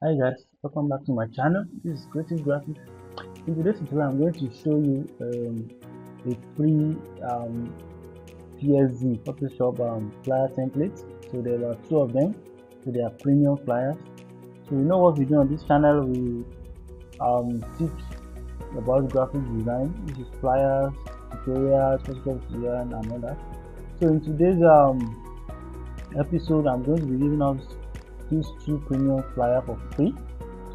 Hi guys, welcome back to my channel. This is Creative Graphics. In today's tutorial, I'm going to show you a free PSD Photoshop flyer template. So there are two of them. So they are premium flyers. So you know what we do on this channel? We teach about graphic design, which is flyers, tutorials, Photoshop design, and all that. So in today's episode, I'm going to be giving out these two premium flyers for free.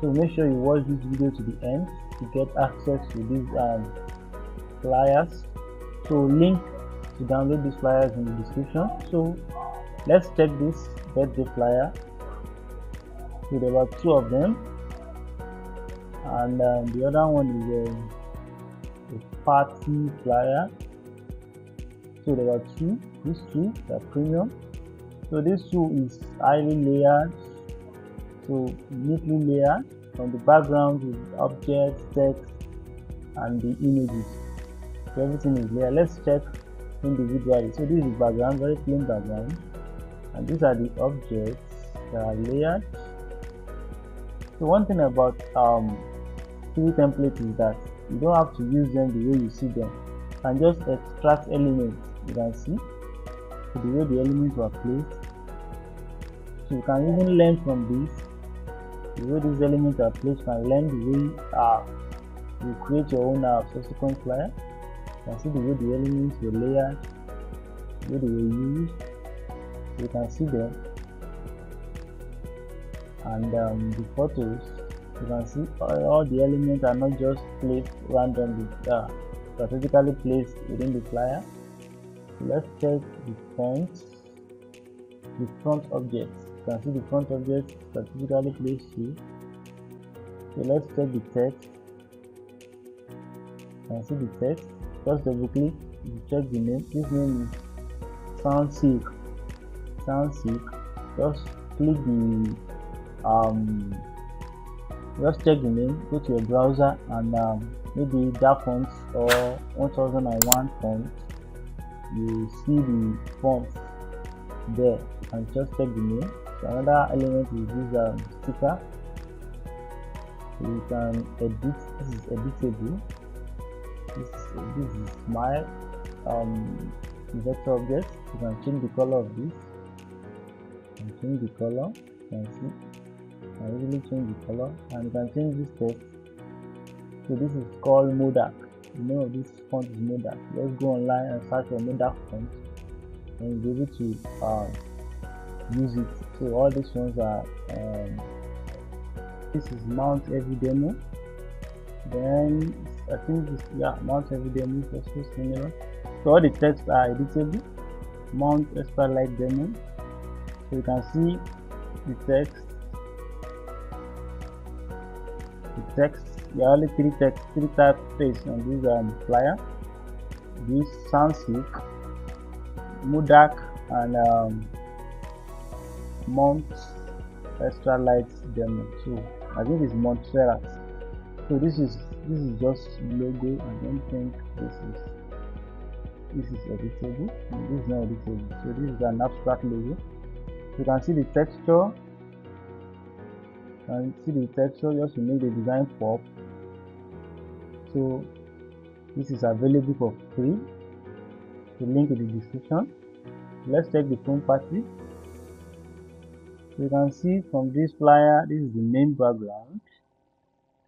So make sure you watch this video to the end to get access to these flyers. So link to download these flyers in the description. So let's check this birthday flyer. So there were two of them, and the other one is a party flyer. So there were two. These two are premium. So this two is highly layered, so neatly layered. From the background with objects, text, and the images. So everything is layered. Let's check individually. So this is background, very plain background, and these are the objects that are layered. So one thing about free templates is that you don't have to use them the way you see them. You can just extract elements. You can see so the way the elements were placed. So you can even learn from this. The way these elements are placed, you can learn the way you create your own subsequent flyer. You can see the way the elements were layered, the way they were used. You can see them, and the photos. You can see all the elements are not just placed randomly; strategically placed within the flyer. So let's check the front objects. You can see the front objects strategically placed here. So let's check the text. You can see the text. Just double click. You check the name. This name is Sound Silk. Just click the just check the name. Go to your browser and maybe that font or 1001 font. You see the font there, and just check the name. So another element is this sticker. So you can edit. This is editable. This is my vector object. You can change the color of this. You can change the color. You can see. You can easily change the color, and you can change this text. So this is called Modak. The name of this font is Modak. Let's go online and search for Modak font, and you'll be able to use it. So all these ones are this is Mount Every Demo. Then I think this Mount Every Demo is also similar. So all the text are editable. Mount Extra Light Demo. So you can see the text. There are only three types placed on this flyer. This Sunsilk, Modak, and Mount Extra Light Demo. So I think it's Montserrat. So this is just logo. I don't think this is editable. This is not editable. So this is an abstract logo. You can see the texture. Just to make the design pop. So this is available for free. The link in the description. Let's check the phone party. So you can see from this flyer, this is the main background.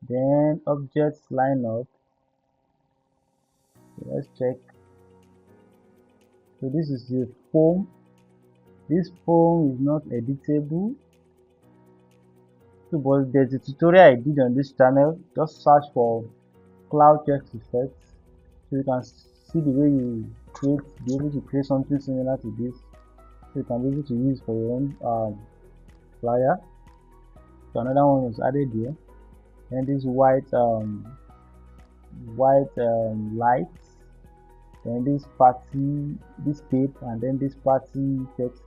Then objects line up. So let's check. So this is the foam. This foam is not editable. So but there's a tutorial I did on this channel. Just search for cloud text effects. So you can see the way you be able to create something similar to this. So you can be able to use for your own flyer. So another one was added here. And this white lights, then this party, this tape, and then this party text.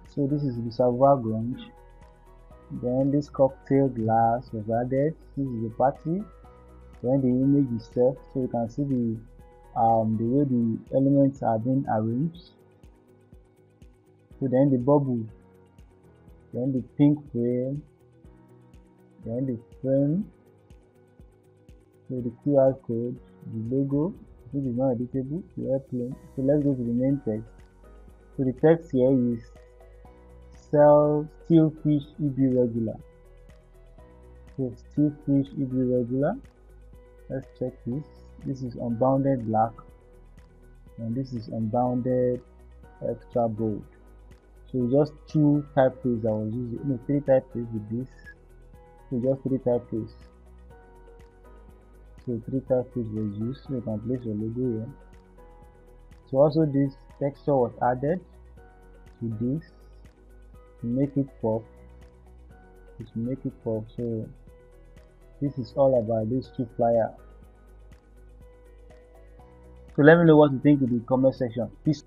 So this is the Savoir Grunge. Then this cocktail glass was added. This is the party. Then the image itself, so you can see the way the elements are being arranged. So then the bubble then the pink frame, then the frame, so the QR code, the logo, which is not editable, the airplane. So let's go to the main text. So the text here is sell still fish EB regular. So still fish EB regular. Let's check this. This is unbounded black, and this is unbounded extra bold. So just 2 typeface I was using, no, 3 typeface with this. So just 3 typeface. So 3 typeface was used. So you can place your logo here. So also this texture was added to this to make it pop. So this is all about these 2 flyers. So let me know what you think in the comment section. Peace.